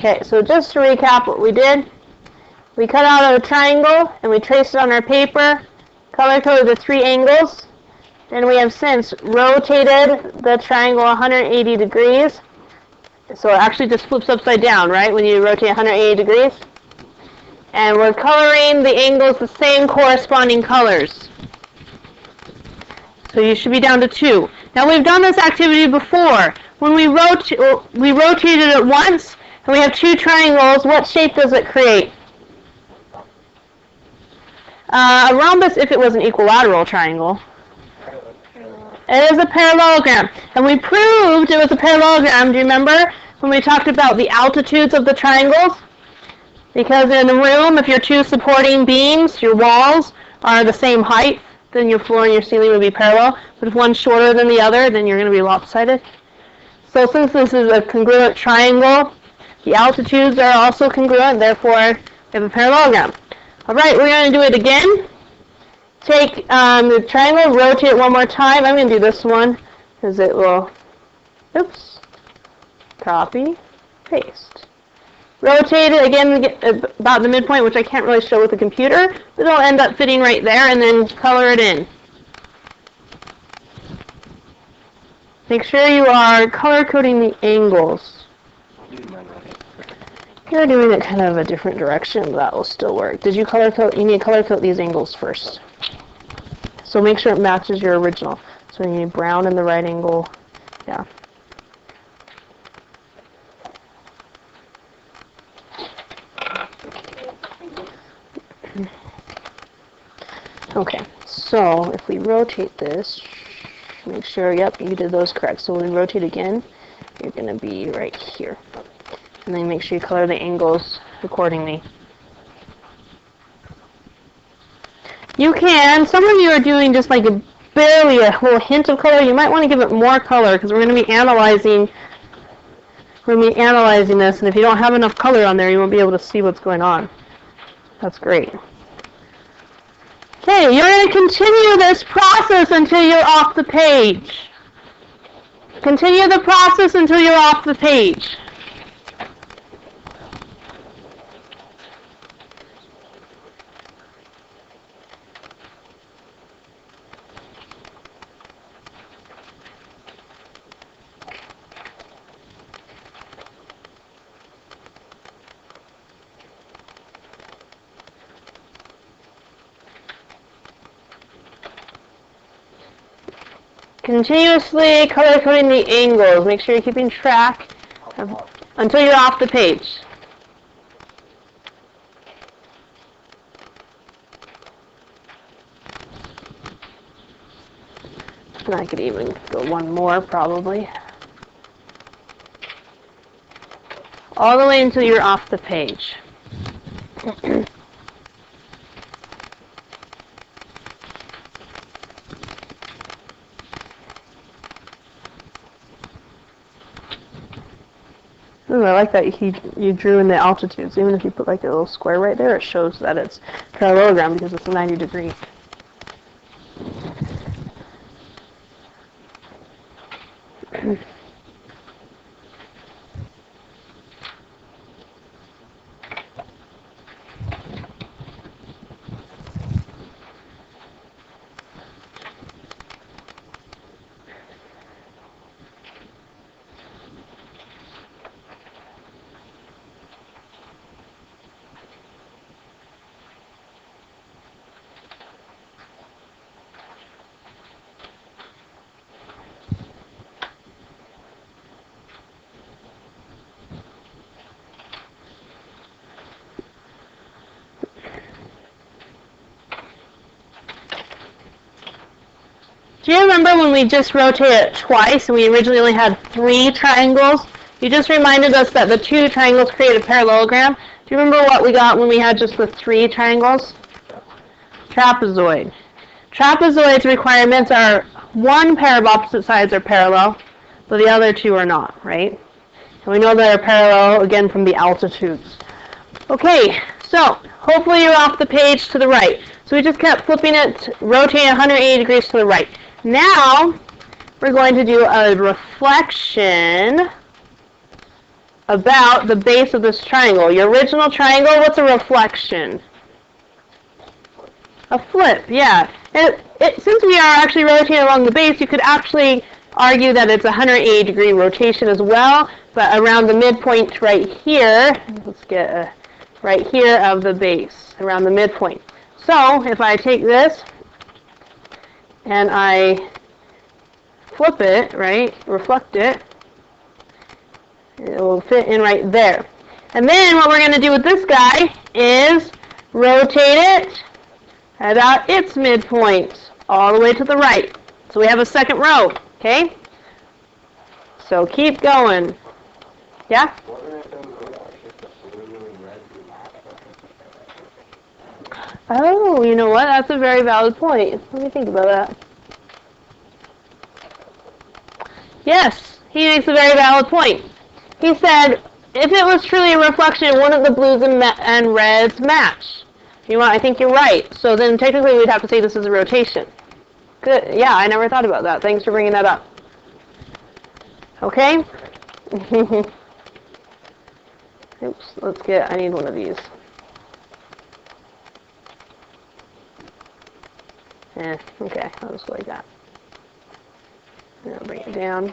Okay, so just to recap what we did, we cut out a triangle and we traced it on our paper, color-coded the 3 angles. Then we have since rotated the triangle 180 degrees. So it actually just flips upside down, right, when you rotate 180 degrees. And we're coloring the angles the same corresponding colors. So you should be down to 2. Now we've done this activity before. When we rotated it once, and we have 2 triangles, what shape does it create? A rhombus if it was an equilateral triangle. It is a parallelogram. And we proved it was a parallelogram, do you remember, when we talked about the altitudes of the triangles? Because in the room, if your 2 supporting beams, your walls, are the same height, then your floor and your ceiling would be parallel. But if one's shorter than the other, then you're going to be lopsided. So since this is a congruent triangle, the altitudes are also congruent, therefore we have a parallelogram. All right, we're going to do it again. Take the triangle, rotate it one more time. I'm going to do this one because it will, oops, copy, paste. Rotate it again about the midpoint, which I can't really show with the computer, but it'll end up fitting right there, and then color it in. Make sure you are color coding the angles. You're doing it kind of a different direction, but that will still work. Did you color code? You need to color code these angles first. So make sure it matches your original. So you need brown in the right angle. Yeah. Okay, so if we rotate this, make sure, yep, you did those correct. So when we rotate again, you're going to be right here. And then make sure you color the angles accordingly. You can, some of you are doing just like barely a little hint of color. You might want to give it more color because we're going to be analyzing this, and if you don't have enough color on there, you won't be able to see what's going on. That's great. Okay, you're going to continue this process until you're off the page. Continue the process until you're off the page. Continuously color coding the angles. Make sure you're keeping track until you're off the page. And I could even go one more probably. All the way until you're off the page. Ooh, I like that you drew in the altitudes. Even if you put like a little square right there, it shows that it's parallelogram because it's a 90 degree. Do you remember when we just rotated it twice and we originally only had 3 triangles? You just reminded us that the 2 triangles create a parallelogram. Do you remember what we got when we had just the 3 triangles? Trapezoid. Trapezoid's requirements are one pair of opposite sides are parallel, but the other 2 are not, right? And we know they're parallel, again, from the altitudes. Okay, so hopefully you're off the page to the right. So we just kept flipping it, rotating 180 degrees to the right. Now, we're going to do a reflection about the base of this triangle? Your original triangle, what's a reflection? A flip, yeah. Since we are actually rotating along the base, you could actually argue that it's a 180-degree rotation as well, but around the midpoint right here, let's get right here of the base, around the midpoint. So if I take this and I flip it, right, reflect it, it will fit in right there. And then what we're going to do with this guy is rotate it about its midpoint, all the way to the right. So we have a second row, okay? So keep going. Yeah? Oh, you know what? That's a very valid point. Let me think about that. Yes, he makes a very valid point. He said, if it was truly a reflection, wouldn't the blues and reds match? You know what? I think you're right. So then technically we'd have to say this is a rotation. Good. Yeah, I never thought about that. Thanks for bringing that up. Okay? Oops, I need one of these. Okay, I'll just go like that. Now bring it down.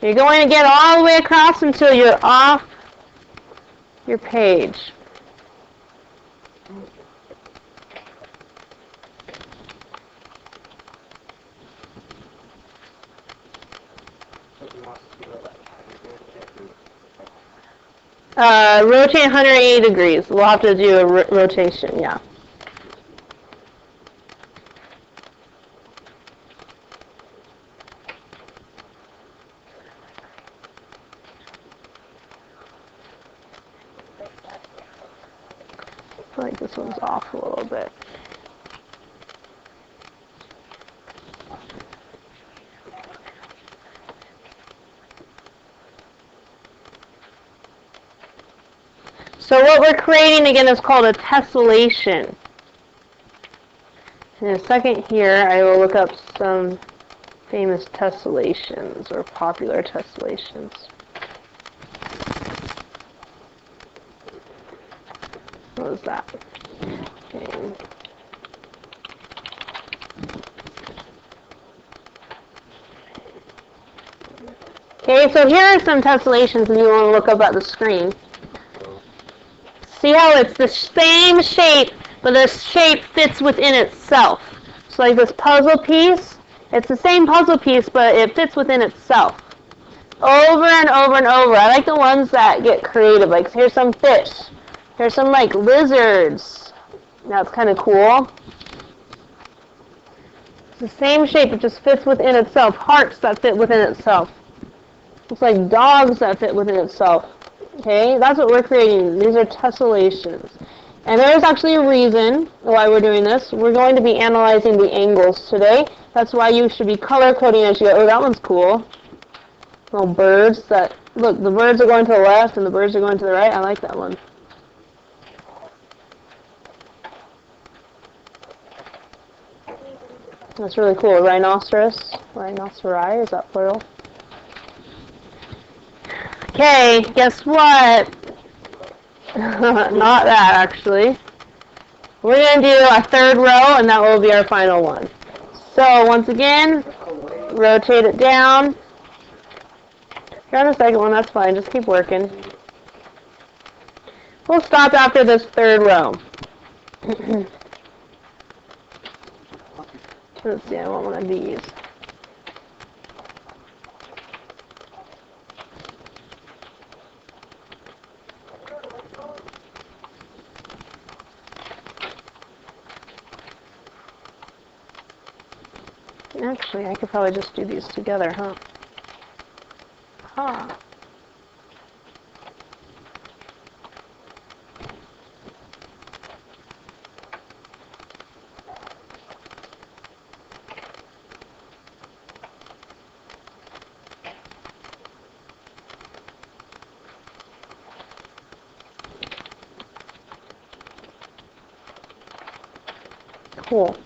You're going to get all the way across until you're off your page. Rotate 180 degrees. We'll have to do a rotation, yeah. I feel like this one's off a little bit. So what we're creating again is called a tessellation. In a second here, I will look up some famous tessellations or popular tessellations. What was that? Okay. Okay, so here are some tessellations if you want to look up at the screen. See how it's the same shape, but the shape fits within itself. So like this puzzle piece, it's the same puzzle piece, but it fits within itself. Over and over and over. I like the ones that get creative. Like here's some fish. Here's some like lizards. That's kind of cool. It's the same shape, it just fits within itself. Hearts that fit within itself. It's like dogs that fit within itself. Okay, that's what we're creating. These are tessellations. And there's actually a reason why we're doing this. We're going to be analyzing the angles today. That's why you should be color coding as you go. Oh, that one's cool. Little birds that, look, the birds are going to the left and the birds are going to the right. I like that one. That's really cool. Rhinoceros. Rhinoceri, is that plural? Okay, guess what? Not that, actually. We're going to do a third row, and that will be our final one. So, once again, rotate it down. If you're on the second one, that's fine. Just keep working. We'll stop after this third row. Let's see, I want one of these. Actually, I could probably just do these together, huh? Huh. Cool.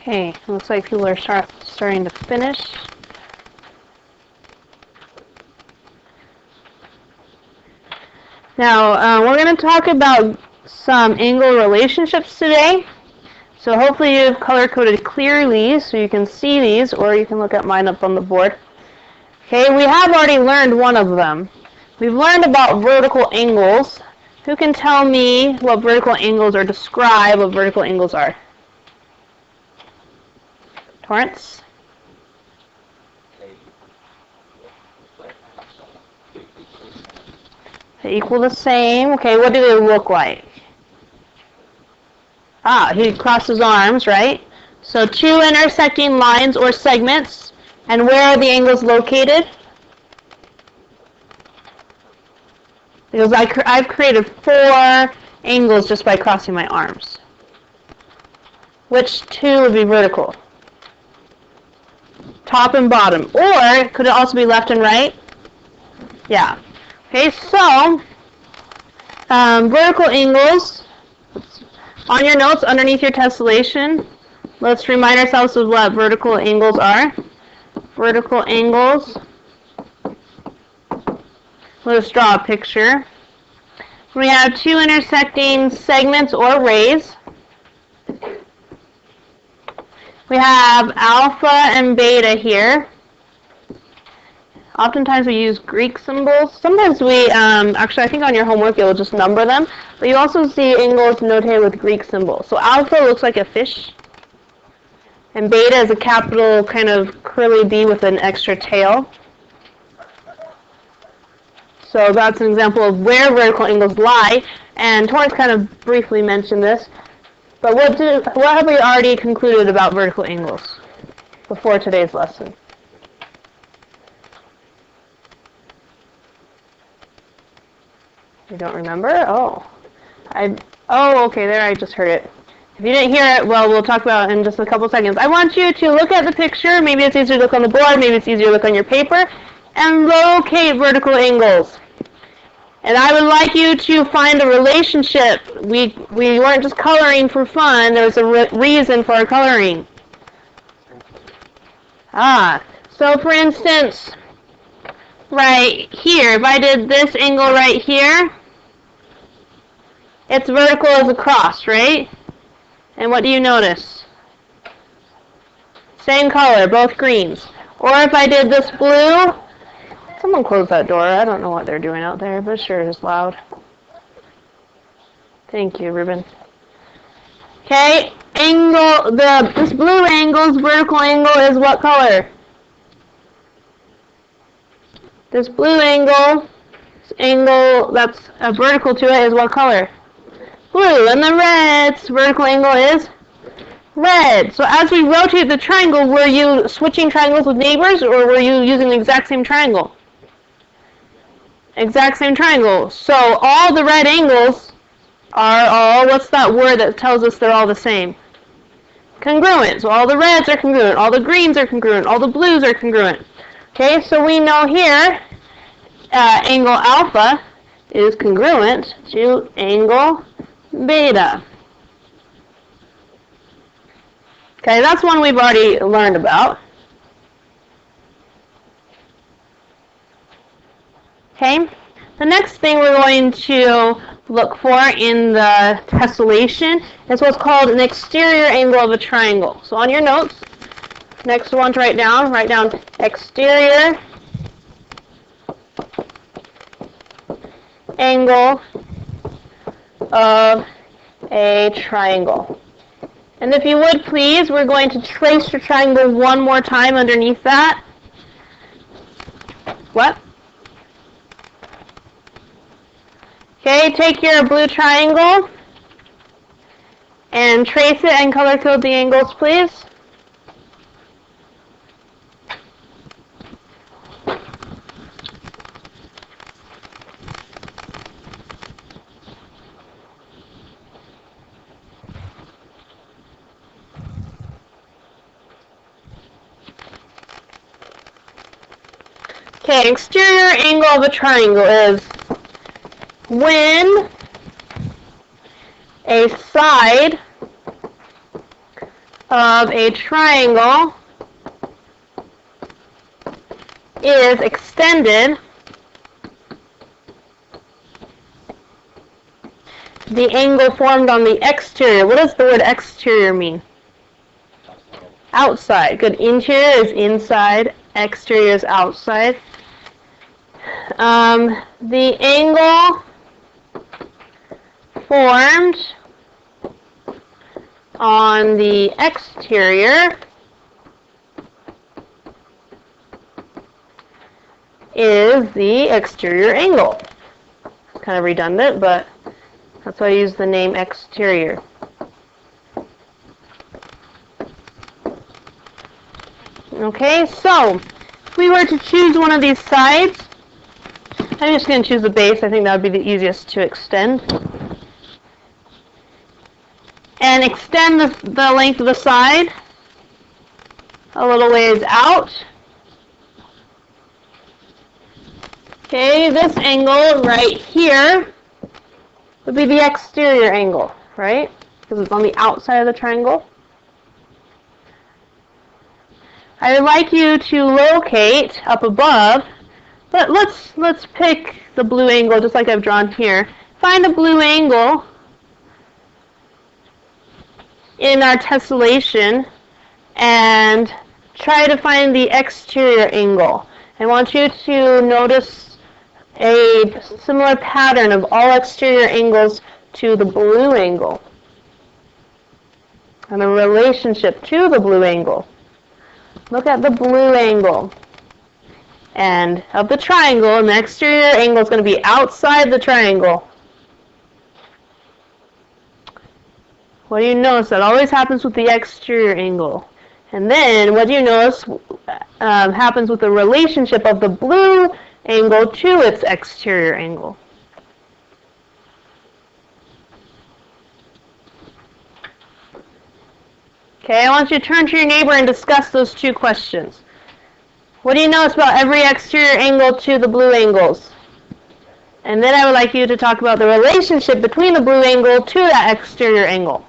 Okay, looks like people are starting to finish. Now, we're going to talk about some angle relationships today. So hopefully you've color-coded clearly so you can see these, or you can look at mine up on the board. Okay, we have already learned one of them. We've learned about vertical angles. Who can tell me what vertical angles, or describe what vertical angles are? Torrance? They equal the same. Okay, what do they look like? Ah, he crossed his arms, right? So two intersecting lines or segments. And where are the angles located? Because I've created 4 angles just by crossing my arms. Which two would be vertical? Top and bottom. Or could it also be left and right? Yeah. Okay, so vertical angles. On your notes, underneath your tessellation, let's remind ourselves of what vertical angles are. Vertical angles. Let's draw a picture. We have two intersecting segments or rays. We have alpha and beta here. Oftentimes we use Greek symbols. Sometimes we, actually I think on your homework it will just number them. But you also see angles notated with Greek symbols. So alpha looks like a fish. And beta is a capital kind of curly B with an extra tail. So that's an example of where vertical angles lie. And Torrance kind of briefly mentioned this. But what have we already concluded about vertical angles before today's lesson? You don't remember? Oh, okay, there, I just heard it. If you didn't hear it, well, we'll talk about it in just a couple seconds. I want you to look at the picture. Maybe it's easier to look on the board. Maybe it's easier to look on your paper. And locate vertical angles. And I would like you to find a relationship. We weren't just coloring for fun. There was a reason for our coloring. So for instance, right here, if I did this angle right here, it's vertical as a cross, right? And what do you notice? Same color, both greens. Or if I did this blue, someone close that door. I don't know what they're doing out there, but sure is loud. Thank you, Ruben. Okay, this blue angle's vertical angle is what color? This blue angle that's vertical to it is what color? Blue. And the red's vertical angle is red. So as we rotate the triangle, were you switching triangles with neighbors, or were you using the exact same triangle? Exact same triangle. So all the red angles are all, what's that word that tells us they're all the same? Congruent. So all the reds are congruent, all the greens are congruent, all the blues are congruent. Okay, so we know here angle alpha is congruent to angle beta. Okay, that's one we've already learned about. Okay, the next thing we're going to look for in the tessellation is what's called an exterior angle of a triangle. So on your notes, next one to write down exterior angle of a triangle. And if you would please, we're going to trace your triangle one more time underneath that. What? Okay, take your blue triangle and trace it and color code the angles, please. Okay, exterior angle of a triangle is when a side of a triangle is extended, the angle formed on the exterior. What does the word exterior mean? Outside. Good. Interior is inside. Exterior is outside. The angle formed on the exterior is the exterior angle. Kind of redundant, but that's why I use the name exterior. Okay, so if we were to choose one of these sides, I'm just going to choose the base. I think that would be the easiest to extend. And extend the length of the side a little ways out. Okay, this angle right here would be the exterior angle, right? Because it's on the outside of the triangle. I would like you to locate up above, but let's pick the blue angle just like I've drawn here. Find a blue angle in our tessellation and try to find the exterior angle. I want you to notice a similar pattern of all exterior angles to the blue angle and a relationship to the blue angle. Look at the blue angle and of the triangle, and the exterior angle is going to be outside the triangle. What do you notice? That always happens with the exterior angle. And then what do you notice happens with the relationship of the blue angle to its exterior angle? Okay, I want you to turn to your neighbor and discuss those two questions. What do you notice about every exterior angle to the blue angles? And then I would like you to talk about the relationship between the blue angle to that exterior angle.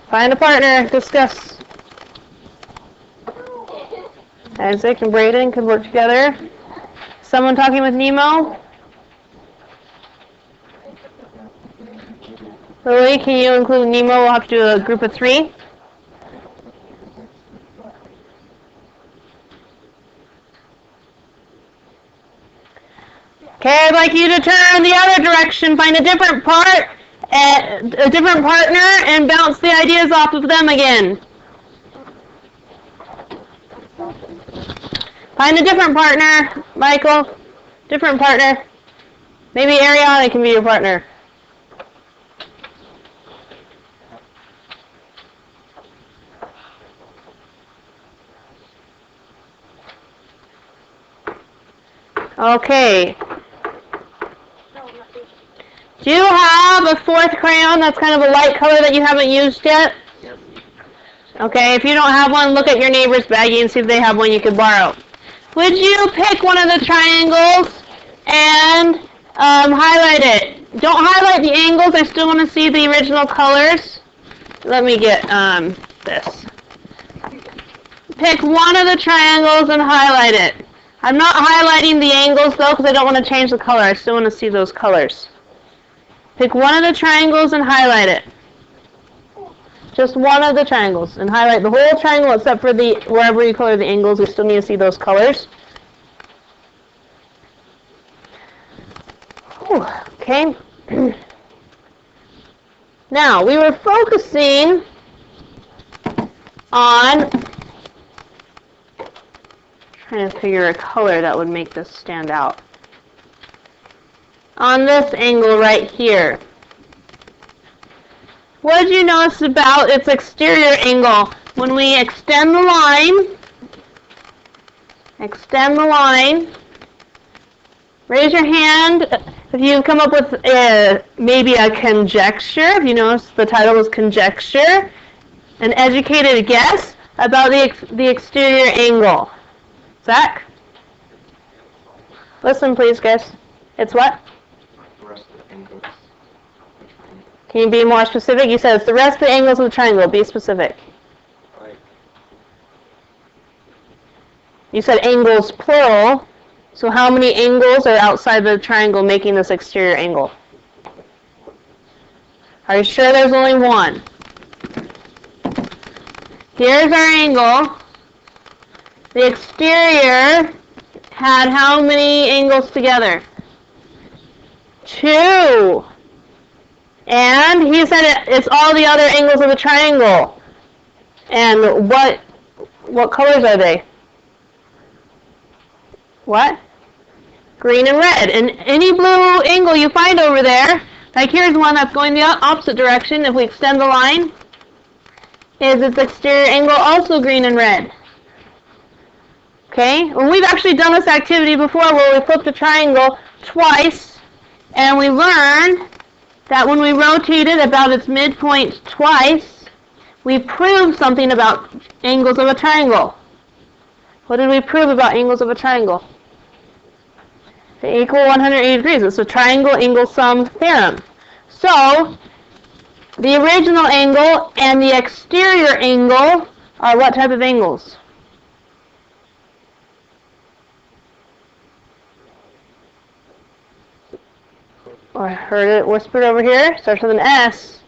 Find a partner, discuss. Isaac and Braden could work together. Someone talking with Nemo? Lily, can you include Nemo? We'll have to do a group of 3. Okay, I'd like you to turn the other direction, find a different partner, and bounce the ideas off of them again. Find a different partner, Michael. Different partner. Maybe Ariana can be your partner. Okay. Do you have a 4th crayon that's kind of a light color that you haven't used yet? Yep. Okay, if you don't have one, look at your neighbor's baggie and see if they have one you could borrow. Would you pick one of the triangles and highlight it? Don't highlight the angles. I still want to see the original colors. Let me get this. Pick one of the triangles and highlight it. I'm not highlighting the angles, though, because I don't want to change the color. I still want to see those colors. Pick one of the triangles and highlight it. Just one of the triangles. And highlight the whole triangle except for the wherever you color the angles. We still need to see those colors. Whew, okay. Now, we were focusing on trying to figure a color that would make this stand out. On this angle right here. What did you notice about its exterior angle? When we extend the line, raise your hand if you come up with maybe a conjecture. If you notice the title was Conjecture, an educated guess about the exterior angle. Zach? Listen, please, guys. It's what? Can you be more specific? You said it's the rest of the angles of the triangle. Be specific. Right. You said angles plural. So how many angles are outside the triangle making this exterior angle? Are you sure there's only one? Here's our angle. The exterior had how many angles together? 2. And he said it's all the other angles of the triangle. And what colors are they? What? Green and red. And any blue angle you find over there, like here's one that's going the opposite direction. If we extend the line, is its exterior angle also green and red? Okay? Well, we've actually done this activity before where we flipped a triangle twice, and we learned that when we rotated about its midpoint twice, we proved something about angles of a triangle. What did we prove about angles of a triangle? They equal 180 degrees. It's a triangle angle sum theorem. So, the original angle and the exterior angle are what type of angles? I heard it whispered over here. Starts with an S.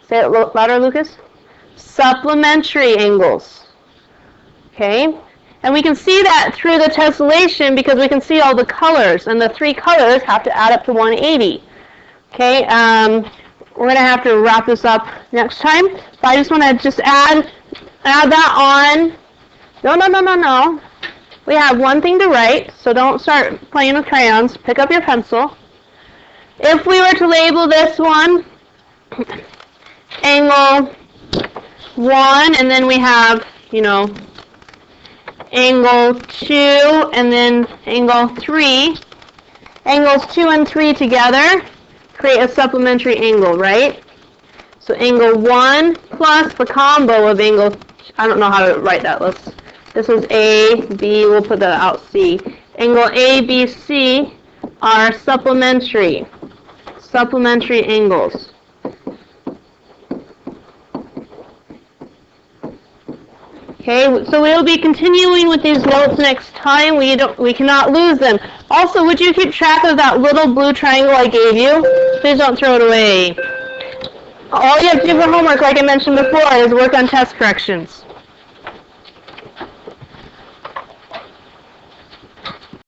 Say it louder, Lucas. Supplementary angles. Okay? And we can see that through the tessellation because we can see all the colors. And the 3 colors have to add up to 180. Okay? We're going to have to wrap this up next time. But I just want to just add that on. No. We have one thing to write, so don't start playing with crayons. Pick up your pencil. If we were to label this one angle 1, and then we have, angle 2, and then angle 3. Angles 2 and 3 together create a supplementary angle, right? So angle 1 plus the combo of angle, I don't know how to write that. This is A, B, we'll put that out C. Angle A, B, C are supplementary angles. Okay, so we'll be continuing with these notes next time. We cannot lose them. Also, would you keep track of that little blue triangle I gave you? Please don't throw it away. All you have to do for homework, like I mentioned before, is work on test corrections.